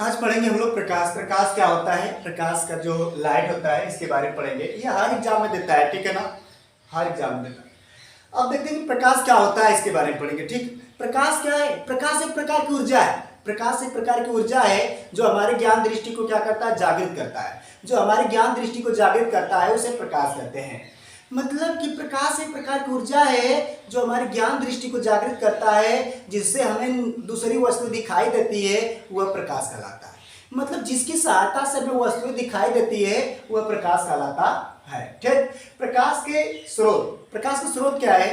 आज पढ़ेंगे हम लोग प्रकाश। प्रकाश क्या होता है, प्रकाश का जो लाइट होता है इसके बारे में पढ़ेंगे। ये हर एग्जाम में देता है, ठीक है ना, हर एग्जाम में देता है। अब देखते हैं प्रकाश क्या होता है, इसके बारे में पढ़ेंगे। ठीक, प्रकाश क्या है? प्रकाश एक प्रकार की ऊर्जा है। प्रकाश एक प्रकार की ऊर्जा है जो हमारे ज्ञान दृष्टि को क्या करता है, जागृत करता है। जो हमारे ज्ञान दृष्टि को जागृत करता है उसे प्रकाश कहते हैं। मतलब कि प्रकाश एक प्रकार की ऊर्जा है जो हमारी ज्ञान दृष्टि को जागृत करता है, जिससे हमें दूसरी वस्तु दिखाई देती है, वह प्रकाश कहलाता है। मतलब जिसकी सहायता से हमें वस्तु दिखाई देती है वह प्रकाश कहलाता है। ठीक, प्रकाश के स्रोत। प्रकाश का स्रोत क्या है?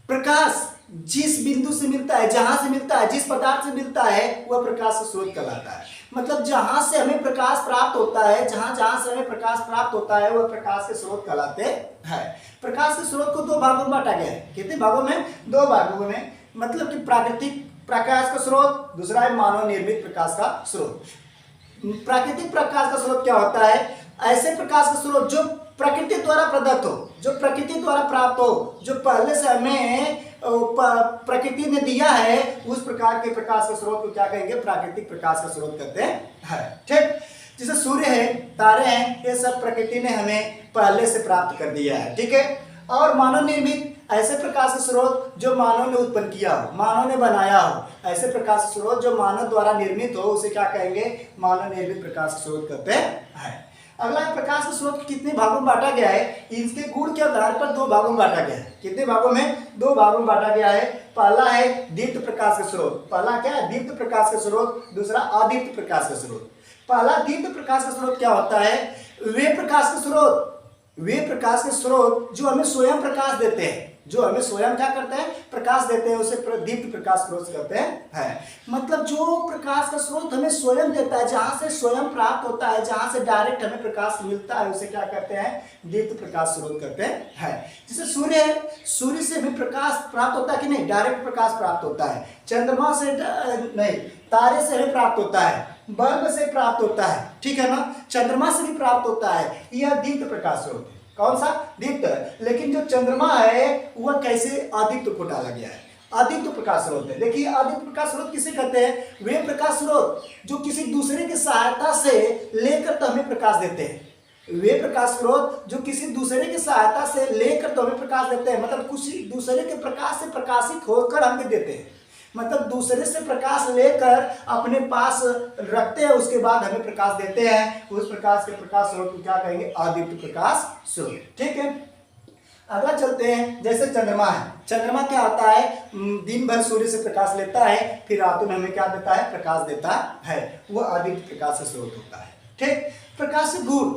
प्रकाश जिस बिंदु से मिलता है, जहां से मिलता है, जिस पदार्थ से मिलता है वह प्रकाश का स्रोत कहलाता है। मतलब जहां से हमें प्रकाश प्राप्त होता है, जहां जहां से हमें प्रकाश प्राप्त होता है वह प्रकाश के स्रोत कहलाते हैं। प्रकाश के स्रोत को दो भागों में बांटा गया है। कितने भागों में? दो भागों में। मतलब कि प्राकृतिक प्रकाश का स्रोत, दूसरा है मानव निर्मित प्रकाश का स्रोत। प्राकृतिक प्रकाश का स्रोत क्या होता है? ऐसे प्रकाश का स्रोत जो प्रकृति द्वारा प्रदत्त हो, जो प्रकृति द्वारा प्राप्त हो, जो पहले से हमें प्रकृति ने दिया है, उस प्रकार के प्रकाश का स्रोत को क्या कहेंगे? प्राकृतिक प्रकाश का स्रोत कहते हैं। ठीक, जैसे सूर्य है, तारे हैं, ये सब प्रकृति ने हमें पहले से प्राप्त कर दिया है। ठीक है। और मानव निर्मित ऐसे प्रकाश का स्रोत जो मानव ने उत्पन्न किया हो, मानव ने बनाया हो, ऐसे प्रकाश का स्रोत जो मानव द्वारा निर्मित हो उसे क्या कहेंगे? मानव निर्मित प्रकाश का स्रोत कहते हैं। अगला प्रकाश का स्रोत कितने भागों में बांटा गया है? इसके गुण के आधार पर दो भागों में बांटा गया है। कितने भागों में? दो भागों में बांटा गया है। पहला है दीप्त प्रकाश का स्रोत। पहला क्या है? दीप्त प्रकाश का स्रोत। दूसरा अदीप्त प्रकाश का स्रोत। पहला दीप्त प्रकाश का स्रोत क्या होता है? वे प्रकाश के स्रोत, वे प्रकाश के स्रोत जो हमें स्वयं प्रकाश देते हैं, जो हमें स्वयं क्या करते हैं? प्रकाश देते हैं, उसे दीप्त प्रकाश स्रोत कहते हैं। मतलब जो प्रकाश का स्रोत हमें स्वयं देता है, जहां से स्वयं प्राप्त होता है, जहां से डायरेक्ट हमें प्रकाश मिलता है, उसे क्या कहते हैं? दीप्त प्रकाश स्रोत कहते हैं। जैसे सूर्य है, सूर्य से हमें प्रकाश प्राप्त होता है कि नहीं? डायरेक्ट प्रकाश प्राप्त होता है। चंद्रमा से नहीं, तारे से हमें प्राप्त होता है, बल्ब से प्राप्त होता है, ठीक है ना, चंद्रमा से भी प्राप्त होता है। यह दीप्त प्रकाश स्रोत है। कौन सा? दीप्त। लेकिन जो चंद्रमा है वह कैसे अदीप्त को डाला गया है, अदीप्त प्रकाश स्रोत है। देखिए अदीप्त प्रकाश स्रोत किसे कहते हैं? वे प्रकाश स्रोत जो किसी दूसरे की सहायता से लेकर तो हमें प्रकाश देते हैं। वे प्रकाश स्रोत जो किसी दूसरे की सहायता से लेकर तो हमें प्रकाश देते हैं। मतलब कुछ दूसरे के प्रकाश से प्रकाशित होकर हमें देते हैं। मतलब दूसरे से प्रकाश लेकर अपने पास रखते हैं, उसके बाद हमें प्रकाश देते हैं। उस प्रकाश के प्रकाश स्रोत को क्या कहेंगे? अदीप्त प्रकाश स्रोत। ठीक है। अगला चलते हैं। जैसे चंद्रमा है, चंद्रमा क्या होता है? दिन भर सूर्य से प्रकाश लेता है, फिर रातों में हमें क्या देता है? प्रकाश देता है। वह अदीप्त प्रकाश का स्रोत होता है। ठीक। प्रकाश के गुण।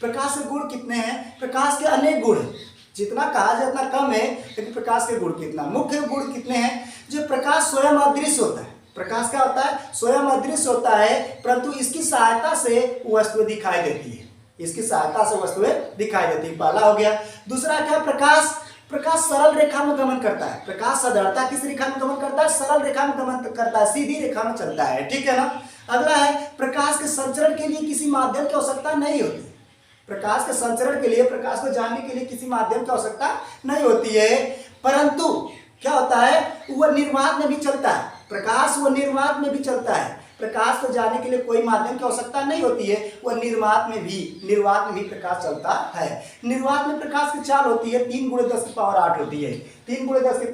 प्रकाश के गुण कितने हैं? प्रकाश के अनेक गुण हैं, जितना कहा जाए उतना कम है, लेकिन प्रकाश के गुण कितना? मुख्य गुण कितने हैं? जो प्रकाश स्वयं अदृश्य होता है। प्रकाश क्या होता है? स्वयं अदृश्य होता है, परंतु इसकी सहायता से वस्तुएं दिखाई देती है। इसकी सहायता से वस्तुएं दिखाई देती है, पहला हो गया। दूसरा क्या? प्रकाश, प्रकाश सरल रेखा में गमन करता है। प्रकाश साधारणता किस रेखा में गमन करता है? सरल रेखा में गमन करता है, सीधी रेखा में चलता है, ठीक है ना। अगला है प्रकाश के संचरण के लिए किसी माध्यम की आवश्यकता नहीं होती। प्रकाश के संचरण के लिए, प्रकाश को जानने के लिए किसी माध्यम की आवश्यकता नहीं होती है, परंतु क्या होता है? वह निर्वात में भी चलता है। प्रकाश वह निर्वात में भी चलता है। प्रकाश को जानने के लिए कोई माध्यम की आवश्यकता नहीं होती है, वह निर्वात में भी प्रकाश चलता है। निर्वात में प्रकाश की चाल होती है 3 × 10⁸ होती है। 3 × 10⁸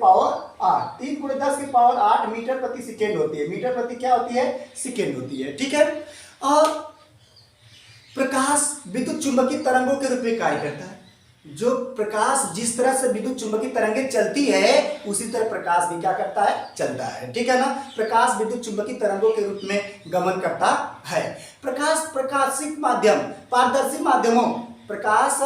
3 × 10⁸ मीटर प्रति सेकेंड होती है। मीटर प्रति क्या होती है? सेकेंड होती है, ठीक है। और प्रकाश विद्युत चुंबकीय तरंगों के रूप में कार्य करता है। जो प्रकाश जिस तरह से विद्युत चुंबकीय तरंगें चलती है उसी तरह प्रकाश भी क्या करता है? चलता है, ठीक है ना। प्रकाश विद्युत चुंबकीय तरंगों के रूप में गमन करता है। प्रकाश प्रकाशिक माध्यम, पारदर्शी माध्यमों, प्रकाश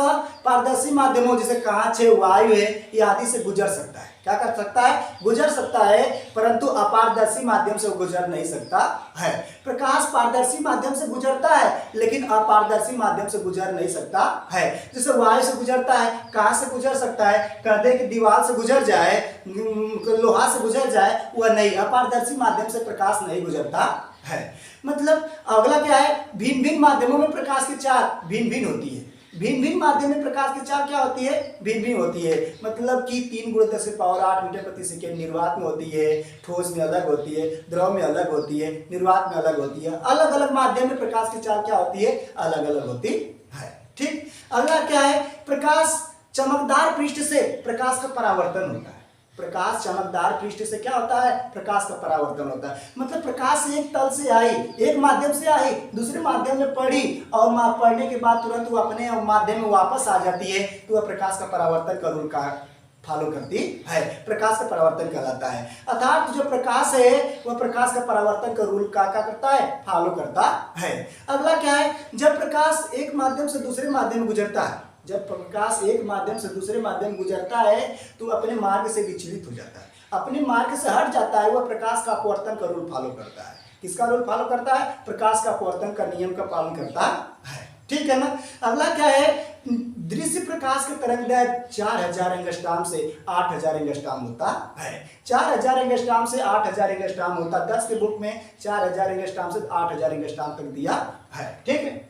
पारदर्शी माध्यमों जैसे कांच है, वायु है, ये आदि से गुजर सकता है। क्या कर सकता है? गुजर सकता है, परंतु अपारदर्शी माध्यम से गुजर नहीं सकता है। प्रकाश पारदर्शी माध्यम से गुजरता है, लेकिन अपारदर्शी माध्यम से गुजर नहीं सकता है। जैसे वायु से गुजरता है, कहाँ से गुजर सकता है? पर्दे की दीवार से गुजर जाए, लोहा से गुजर जाए, वह नहीं, अपारदर्शी माध्यम से प्रकाश नहीं गुजरता है। मतलब अगला क्या है? भिन्न भिन्न माध्यमों में प्रकाश की चाल भिन्न भिन्न होती है। भिन्न भिन्न माध्यम में प्रकाश की चाल क्या होती है, भिन्न भिन्न होती है। मतलब कि 3 × 10⁸ मीटर प्रति सेकेंड निर्वात में होती है, ठोस में अलग होती है, द्रव में अलग होती है, निर्वात में अलग होती है। अलग अलग माध्यम में प्रकाश की चाल क्या होती है, अलग अलग होती है। ठीक, अगला क्या है, प्रकाश चमकदार पृष्ठ से प्रकाश का परावर्तन होता है। प्रकाश चमकदार पृष्ठ से क्या होता है, प्रकाश का परावर्तन होता है। मतलब प्रकाश एक तल से आई, एक माध्यम से आई, दूसरे माध्यम में पड़ी और पढ़ने के बाद तुरंत वो अपने माध्यम में वापस आ जाती है, तो वह प्रकाश का परावर्तन का रूल का फॉलो करती है, प्रकाश का परावर्तन कहलाता है। अर्थात जो प्रकाश है वह प्रकाश का परावर्तन का रूल का क्या करता है, फॉलो करता है। अगला क्या है, जब प्रकाश एक माध्यम से दूसरे माध्यम में गुजरता है, जब प्रकाश एक माध्यम से दूसरे माध्यम में गुजरता है तो अपने मार्ग से विचलित हो जाता है, अपने मार्ग से हट जाता है, वह प्रकाश का अपवर्तन का रूल फॉलो करता है। किसका रूल फॉलो करता है, प्रकाश का अपवर्तन का नियम का पालन करता है। ठीक है ना। अगला क्या है, दृश्य प्रकाश का तरंगदैर्घ्य 4000 एंगस्ट्रॉम से 8000 एंगस्ट्रॉम होता है। 4000 एंगस्ट्रॉम से 8000 एंगस्ट्रॉम होता है। 10 के बुक में 4000 एंगस्ट्रॉम से 8000 एंगस्ट्रॉम तक दिया है। ठीक है।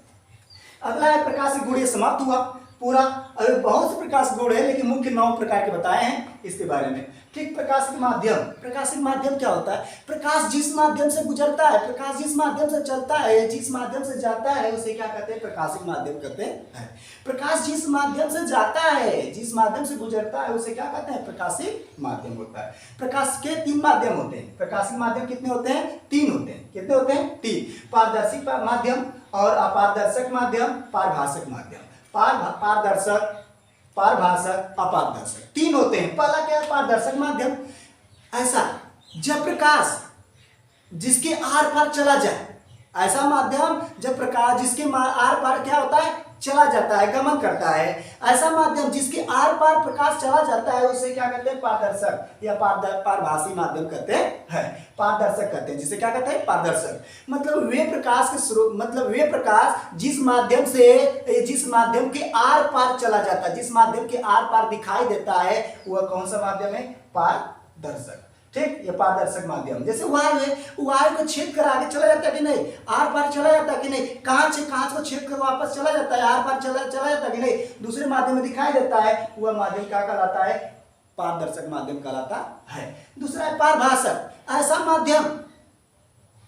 अगला है प्रकाश की गुण, समाप्त हुआ पूरा। अभी बहुत से प्रकाश गुण है लेकिन मुख्य 9 प्रकार के बताए हैं इसके बारे में। ठीक, प्रकाशिक माध्यम, प्रकाशिक माध्यम क्या होता है, प्रकाश जिस माध्यम से गुजरता है, प्रकाश जिस माध्यम से चलता है, जिस माध्यम से जाता है उसे क्या कहते हैं, प्रकाशिक माध्यम कहते हैं। प्रकाश जिस माध्यम से जाता है, जिस माध्यम से गुजरता है उसे क्या कहते हैं, प्रकाशिक माध्यम होता है। प्रकाश के 3 माध्यम होते हैं। प्रकाशिक माध्यम कितने होते हैं, 3 होते हैं। कितने होते हैं, 3। पारदर्शी माध्यम और अपारदर्शक माध्यम, पारभाषक माध्यम। पारदर्शक, पारभाषक, अपारदर्शक 3 होते हैं। पहला क्या है, पारदर्शक माध्यम। ऐसा जब प्रकाश जिसके आर पार चला जाए, ऐसा माध्यम जब प्रकाश जिसके आर पार क्या होता है, चला जाता है, गमन करता है। ऐसा माध्यम जिसके आर पार प्रकाश चला जाता है उसे क्या कहते हैं, पारदर्शक या पारभाषी माध्यम कहते हैं। पारदर्शक कहते हैं, जिसे क्या कहते हैं, पारदर्शक। मतलब वे प्रकाश के स्रोत, मतलब वे प्रकाश जिस माध्यम से, जिस माध्यम के आर पार चला जाता है, जिस माध्यम के आर पार दिखाई देता है, वह कौन सा माध्यम है, पारदर्शक। ठीक, ये पारदर्शक माध्यम। जैसे वायु है, वायु को छेद कर आगे चला जाता है कि नहीं, आर पार चला जाता है कि नहीं, कांच को छेद कर वापस चला जाता है, आर पार चला जाता है कि नहीं, दूसरे माध्यम में दिखाई देता है, वह माध्यम क्या कहलाता है, पारदर्शक माध्यम कहलाता है। दूसरा है पारभाषक, ऐसा माध्यम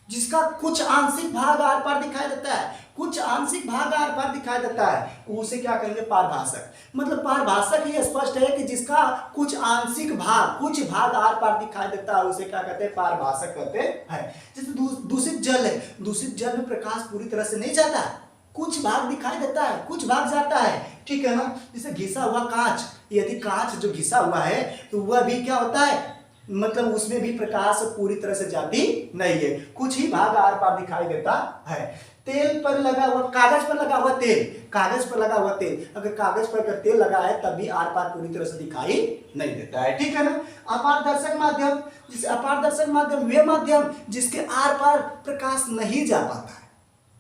जिसका कुछ आंशिक भाग आर पार दिखाई देता है, कुछ आंशिक भाग आर पार दिखाई देता है, उसे क्या कहेंगे, पारभाषक। मतलब पारभाषक ये स्पष्ट है कि जिसका कुछ आंशिक भाग, कुछ भाग आर पार दिखाई देता है, उसे क्या कहते हैं, पारभाषक कहते हैं। जैसे दूषित जल है, दूषित जल में प्रकाश पूरी तरह से नहीं जाता है, कुछ भाग दिखाई देता है, कुछ भाग जाता है। ठीक है ना। जैसे घिसा हुआ कांच, यदि कांच जो घिसा हुआ है तो वह भी क्या होता है, मतलब उसमें भी प्रकाश पूरी तरह से जाती नहीं है, कुछ ही भाग आर पार दिखाई देता है। तेल पर लगा हुआ, कागज पर लगा हुआ तेल, कागज पर लगा हुआ तेल, अगर कागज पर अगर तेल लगा है तब भी आर पार पूरी तरह से दिखाई नहीं देता है। ठीक है ना। अपारदर्शक माध्यम, जिसे अपारदर्शक माध्यम वे माध्यम जिसके आर पार प्रकाश नहीं जा पाता है,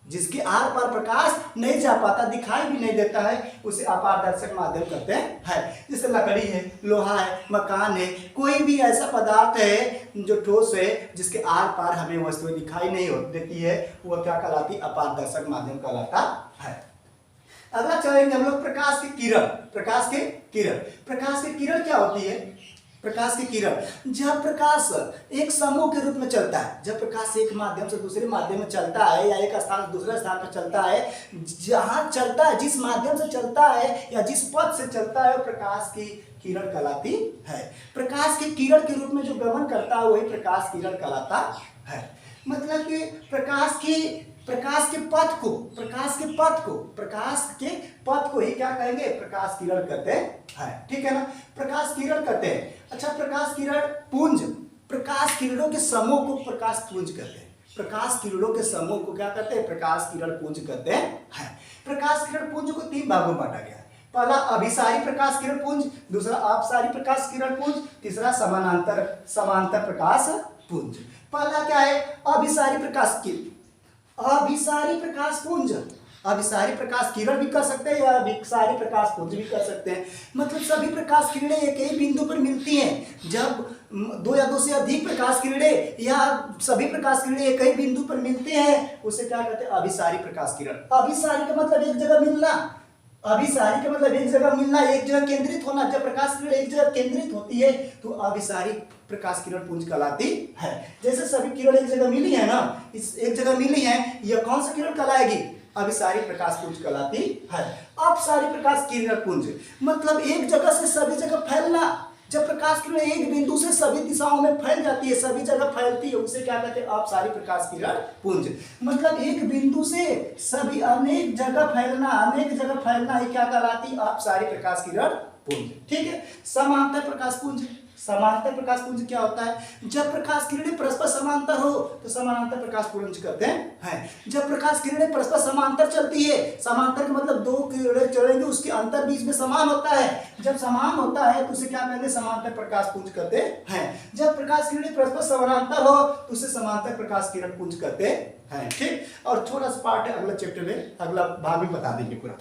जिसके आर पार प्रकाश नहीं जा पाता, दिखाई भी नहीं देता है, उसे अपारदर्शक माध्यम कहते हैं। जैसे लकड़ी है, लोहा है, मकान है, कोई भी ऐसा पदार्थ है जो ठोस है, जिसके आर पार हमें वस्तुएं दिखाई नहीं देती है, वह क्या कहलाती है, अपारदर्शक माध्यम कहलाता है। अगला चलेंगे हम लोग प्रकाश की किरण। प्रकाश के किरण, प्रकाश की किरण क्या होती है, प्रकाश की किरण, जब प्रकाश एक समूह के रूप में चलता है, जब प्रकाश एक माध्यम से दूसरे माध्यम में चलता है या एक स्थान से दूसरे स्थान पर चलता है, जहां चलता है, जिस माध्यम से चलता है या जिस पथ से चलता है, प्रकाश की किरण कहलाती है। प्रकाश की किरण के रूप में जो गमन करता है वही प्रकाश किरण कहलाता है। मतलब कि प्रकाश के पथ को, प्रकाश के पथ को ही क्या कहेंगे, प्रकाश किरण कहते हैं। ठीक है ना। प्रकाश किरण कहते हैं। अच्छा, प्रकाश किरण पुंज, प्रकाश किरणों के समूह को प्रकाश पुंज कहते हैं। प्रकाश किरणों के समूह को क्या कहते हैं, प्रकाश किरण पुंज कहते हैं। प्रकाश किरण पुंज को 3 भागों में बांटा गया है। पहला अभिसारी प्रकाश किरण पुंज, दूसरा अपसारी प्रकाश किरण पुंज, तीसरा समांतर प्रकाश पुंज। पहला क्या है, अभिसारी प्रकाश पुंज। अभिसारी प्रकाश किरण भी कर सकते हैं या अभिसारी प्रकाश पुंज भी कर सकते हैं। मतलब सभी प्रकाश किरणें एक ही बिंदु पर मिलती हैं। जब 2 या 2 से अधिक प्रकाश किरणें या सभी प्रकाश किरणें एक ही बिंदु पर मिलते हैं, उसे क्या कहते हैं, अभिसारी प्रकाश किरण। अभिसारी का मतलब एक जगह मिलना, अभिसारी का मतलब एक जगह मिलना, एक जगह केंद्रित होना। जब प्रकाश किरण एक जगह केंद्रित होती है तो अभिसारी प्रकाश किरण पुंज कहलाती है। जैसे सभी किरण एक जगह मिली है ना, इस एक जगह मिली है, यह कौन सा किरण कहलाएगी? अभिसारी प्रकाश पुंज कहलाती है। अपसारी प्रकाश किरण पुंज मतलब एक जगह से सभी जगह फैलना। जब प्रकाश किरण एक बिंदु से सभी दिशाओं में फैल जाती है, सभी जगह फैलती है, उसे क्या कहते हैं? अपसारी प्रकाश किरण पुंज। मतलब एक बिंदु से सभी अनेक जगह फैलना, अनेक जगह फैलना, ये क्या कहलाती है? अपसारी प्रकाश किरण पुंज। ठीक है। समांतर प्रकाश पुंज, समांतर प्रकाश पुंज क्या होता है? जब प्रकाश किरणें परस्पर समांतर हो तो समानांतर प्रकाश पुंज कहते हैं। जब प्रकाश किरणें परस्पर समांतर चलती है, समांतर का मतलब दो किरणें चलेंगे, उसके अंतर बीच में समान होता है। जब समान होता है तो उसे क्या कहते हैं? समांतर प्रकाश पुंज कहते हैं। जब प्रकाश किरणें परस्पर समानांतर हो तो उसे समांतर प्रकाश किरण पुंज कहते हैं। ठीक। और थोड़ा सा पार्ट है, अगला चैप्टर में अगला भाग भी बता देंगे पूरा।